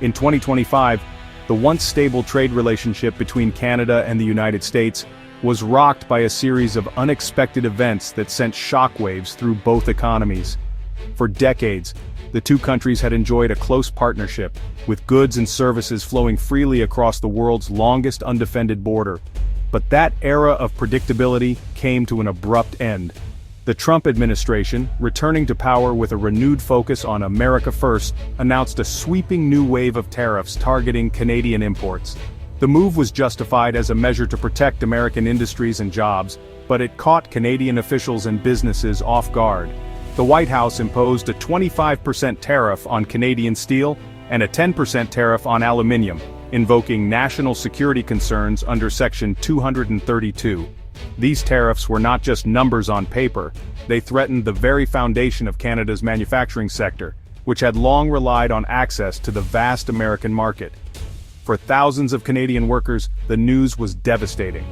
In 2025, the once stable trade relationship between Canada and the United States was rocked by a series of unexpected events that sent shockwaves through both economies. For decades, the two countries had enjoyed a close partnership, with goods and services flowing freely across the world's longest undefended border. But that era of predictability came to an abrupt end. The Trump administration, returning to power with a renewed focus on America First, announced a sweeping new wave of tariffs targeting Canadian imports. The move was justified as a measure to protect American industries and jobs, but it caught Canadian officials and businesses off guard. The White House imposed a 25% tariff on Canadian steel and a 10% tariff on aluminum, invoking national security concerns under Section 232. These tariffs were not just numbers on paper, they threatened the very foundation of Canada's manufacturing sector, which had long relied on access to the vast American market. For thousands of Canadian workers, the news was devastating.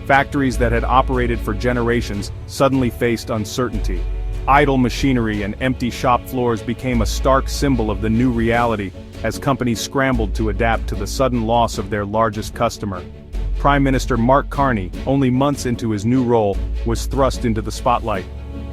Factories that had operated for generations suddenly faced uncertainty. Idle machinery and empty shop floors became a stark symbol of the new reality as companies scrambled to adapt to the sudden loss of their largest customer. Prime Minister Mark Carney, only months into his new role, was thrust into the spotlight.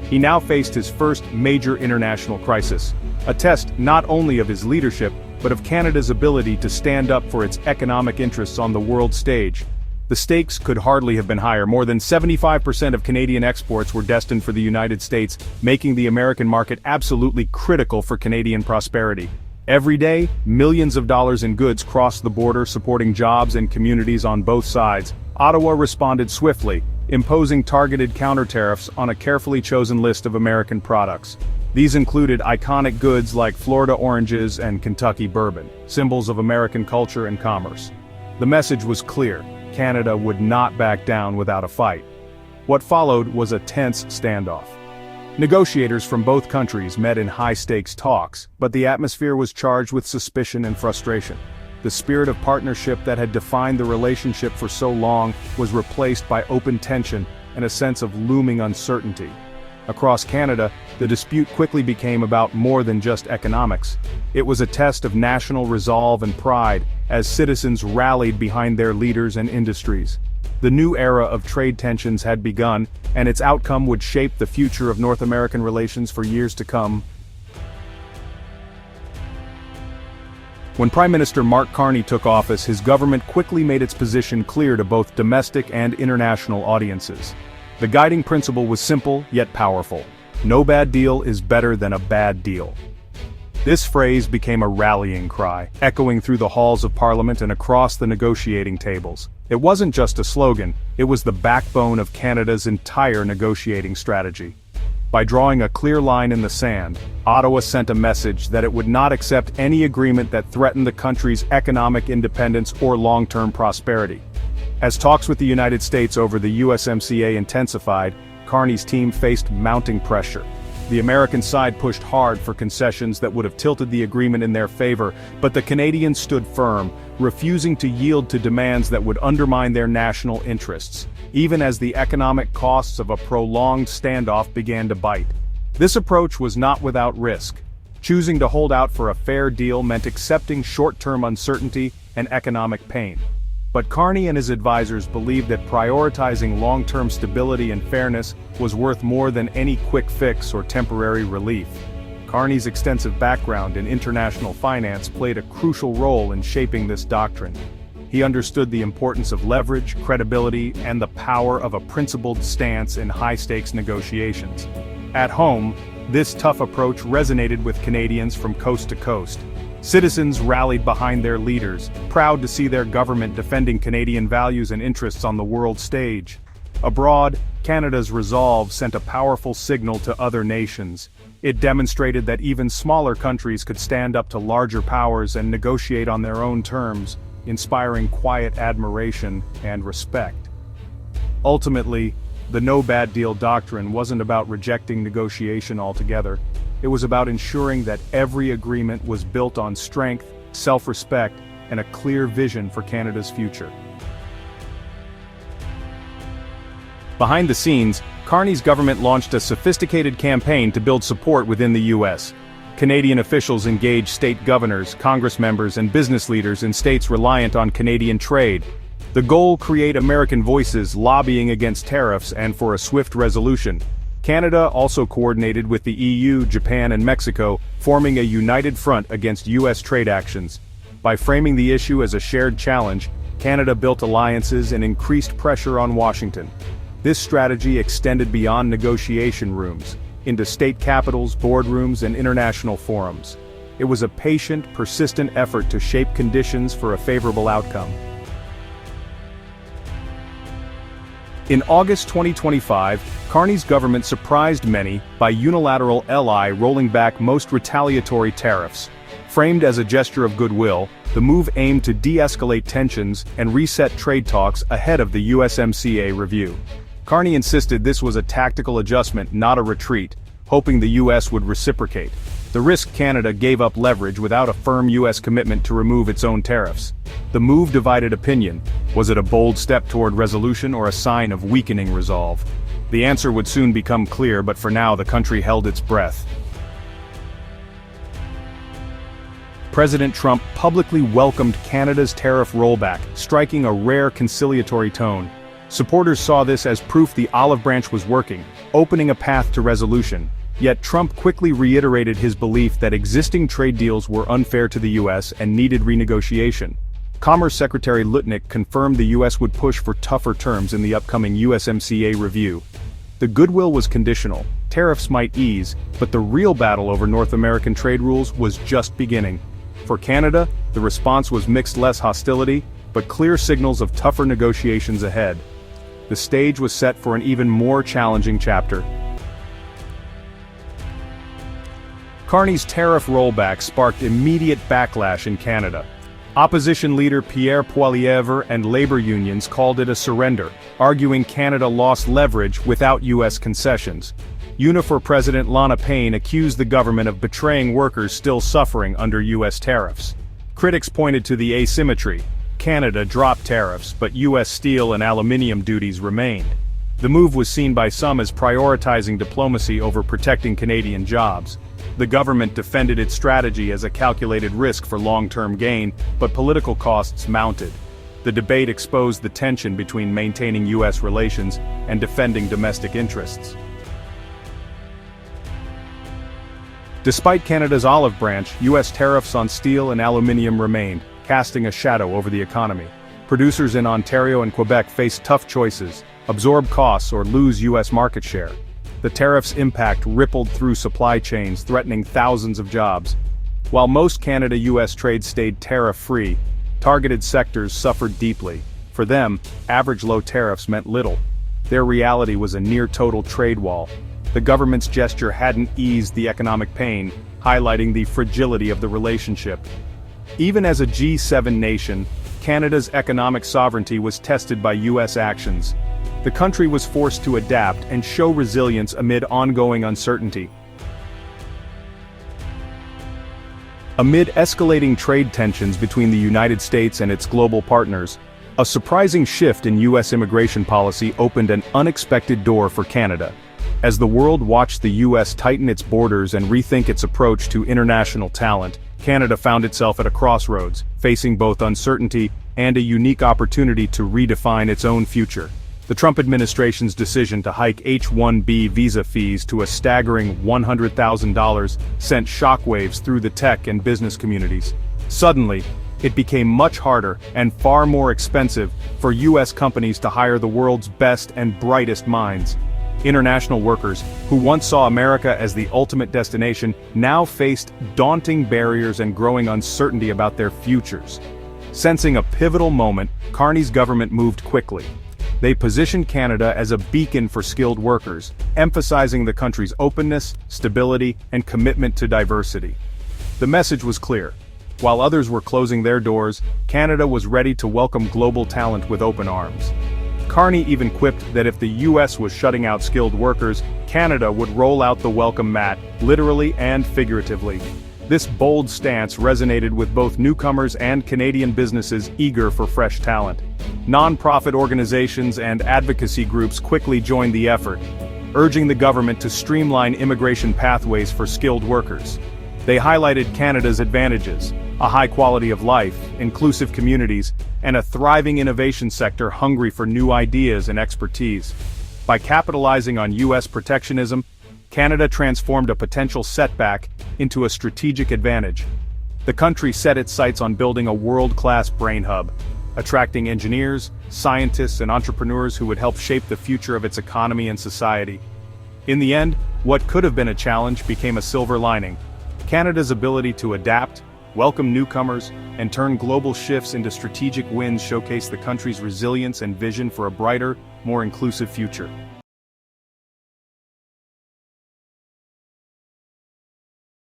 He now faced his first major international crisis, a test not only of his leadership, but of Canada's ability to stand up for its economic interests on the world stage. The stakes could hardly have been higher. More than 75% of Canadian exports were destined for the United States, making the American market absolutely critical for Canadian prosperity. Every day, millions of dollars in goods crossed the border, supporting jobs and communities on both sides. Ottawa responded swiftly, imposing targeted counter-tariffs on a carefully chosen list of American products. These included iconic goods like Florida oranges and Kentucky bourbon, symbols of American culture and commerce. The message was clear: Canada would not back down without a fight. What followed was a tense standoff. Negotiators from both countries met in high-stakes talks, but the atmosphere was charged with suspicion and frustration. The spirit of partnership that had defined the relationship for so long was replaced by open tension and a sense of looming uncertainty. Across Canada, the dispute quickly became about more than just economics. It was a test of national resolve and pride, as citizens rallied behind their leaders and industries. The new era of trade tensions had begun, and its outcome would shape the future of North American relations for years to come. When Prime Minister Mark Carney took office, his government quickly made its position clear to both domestic and international audiences. The guiding principle was simple, yet powerful. No bad deal is better than a bad deal. This phrase became a rallying cry, echoing through the halls of Parliament and across the negotiating tables. It wasn't just a slogan, it was the backbone of Canada's entire negotiating strategy. By drawing a clear line in the sand, Ottawa sent a message that it would not accept any agreement that threatened the country's economic independence or long-term prosperity. As talks with the United States over the USMCA intensified, Carney's team faced mounting pressure. The American side pushed hard for concessions that would have tilted the agreement in their favor, but the Canadians stood firm, refusing to yield to demands that would undermine their national interests, even as the economic costs of a prolonged standoff began to bite. This approach was not without risk. Choosing to hold out for a fair deal meant accepting short-term uncertainty and economic pain. But Carney and his advisors believed that prioritizing long-term stability and fairness was worth more than any quick fix or temporary relief. Carney's extensive background in international finance played a crucial role in shaping this doctrine. He understood the importance of leverage, credibility, and the power of a principled stance in high-stakes negotiations. At home, this tough approach resonated with Canadians from coast to coast. Citizens rallied behind their leaders, proud to see their government defending Canadian values and interests on the world stage. Abroad, Canada's resolve sent a powerful signal to other nations. It demonstrated that even smaller countries could stand up to larger powers and negotiate on their own terms, inspiring quiet admiration and respect. Ultimately, the no bad deal doctrine wasn't about rejecting negotiation altogether. It was about ensuring that every agreement was built on strength, self-respect, and a clear vision for Canada's future. Behind the scenes, Carney's government launched a sophisticated campaign to build support within the U.S. Canadian officials engaged state governors, Congress members, and business leaders in states reliant on Canadian trade. The goal: create American voices lobbying against tariffs and for a swift resolution. Canada also coordinated with the EU, Japan, and Mexico, forming a united front against U.S. trade actions. By framing the issue as a shared challenge, Canada built alliances and increased pressure on Washington. This strategy extended beyond negotiation rooms, into state capitals, boardrooms, and international forums. It was a patient, persistent effort to shape conditions for a favorable outcome. In August 2025, Carney's government surprised many by unilateral LI rolling back most retaliatory tariffs. Framed as a gesture of goodwill, the move aimed to de-escalate tensions and reset trade talks ahead of the USMCA review. Carney insisted this was a tactical adjustment, not a retreat, hoping the US would reciprocate. The risk: Canada gave up leverage without a firm US commitment to remove its own tariffs. The move divided opinion. Was it a bold step toward resolution or a sign of weakening resolve? The answer would soon become clear, but for now the country held its breath. President Trump publicly welcomed Canada's tariff rollback, striking a rare conciliatory tone. Supporters saw this as proof the olive branch was working, opening a path to resolution. Yet Trump quickly reiterated his belief that existing trade deals were unfair to the U.S. and needed renegotiation. Commerce Secretary Lutnick confirmed the U.S. would push for tougher terms in the upcoming USMCA review. The goodwill was conditional. Tariffs might ease, but the real battle over North American trade rules was just beginning. For Canada, the response was mixed: less hostility, but clear signals of tougher negotiations ahead. The stage was set for an even more challenging chapter. Carney's tariff rollback sparked immediate backlash in Canada. Opposition leader Pierre Poilievre and labor unions called it a surrender, arguing Canada lost leverage without U.S. concessions. Unifor President Lana Payne accused the government of betraying workers still suffering under U.S. tariffs. Critics pointed to the asymmetry. Canada dropped tariffs, but U.S. steel and aluminium duties remained. The move was seen by some as prioritizing diplomacy over protecting Canadian jobs. The government defended its strategy as a calculated risk for long-term gain, but political costs mounted. The debate exposed the tension between maintaining U.S. relations and defending domestic interests. Despite Canada's olive branch, U.S. tariffs on steel and aluminium remained, casting a shadow over the economy. Producers in Ontario and Quebec faced tough choices: absorb costs or lose U.S. market share. The tariffs' impact rippled through supply chains, threatening thousands of jobs. While most Canada-U.S. trade stayed tariff-free, targeted sectors suffered deeply. For them, average low tariffs meant little. Their reality was a near-total trade wall. The government's gesture hadn't eased the economic pain, highlighting the fragility of the relationship. Even as a G7 nation, Canada's economic sovereignty was tested by U.S. actions. The country was forced to adapt and show resilience amid ongoing uncertainty. Amid escalating trade tensions between the United States and its global partners, a surprising shift in U.S. immigration policy opened an unexpected door for Canada. As the world watched the U.S. tighten its borders and rethink its approach to international talent, Canada found itself at a crossroads, facing both uncertainty and a unique opportunity to redefine its own future. The Trump administration's decision to hike H-1B visa fees to a staggering $100,000 sent shockwaves through the tech and business communities. Suddenly, it became much harder and far more expensive for U.S. companies to hire the world's best and brightest minds. International workers, who once saw America as the ultimate destination, now faced daunting barriers and growing uncertainty about their futures. Sensing a pivotal moment, Carney's government moved quickly. They positioned Canada as a beacon for skilled workers, emphasizing the country's openness, stability, and commitment to diversity. The message was clear. While others were closing their doors, Canada was ready to welcome global talent with open arms. Carney even quipped that if the U.S. was shutting out skilled workers, Canada would roll out the welcome mat, literally and figuratively. This bold stance resonated with both newcomers and Canadian businesses eager for fresh talent. Non-profit organizations and advocacy groups quickly joined the effort, urging the government to streamline immigration pathways for skilled workers. They highlighted Canada's advantages: a high quality of life, inclusive communities, and a thriving innovation sector hungry for new ideas and expertise. By capitalizing on U.S. protectionism, Canada transformed a potential setback into a strategic advantage. The country set its sights on building a world-class brain hub, attracting engineers, scientists, and entrepreneurs who would help shape the future of its economy and society. In the end, what could have been a challenge became a silver lining. Canada's ability to adapt, welcome newcomers, and turn global shifts into strategic wins showcase the country's resilience and vision for a brighter, more inclusive future.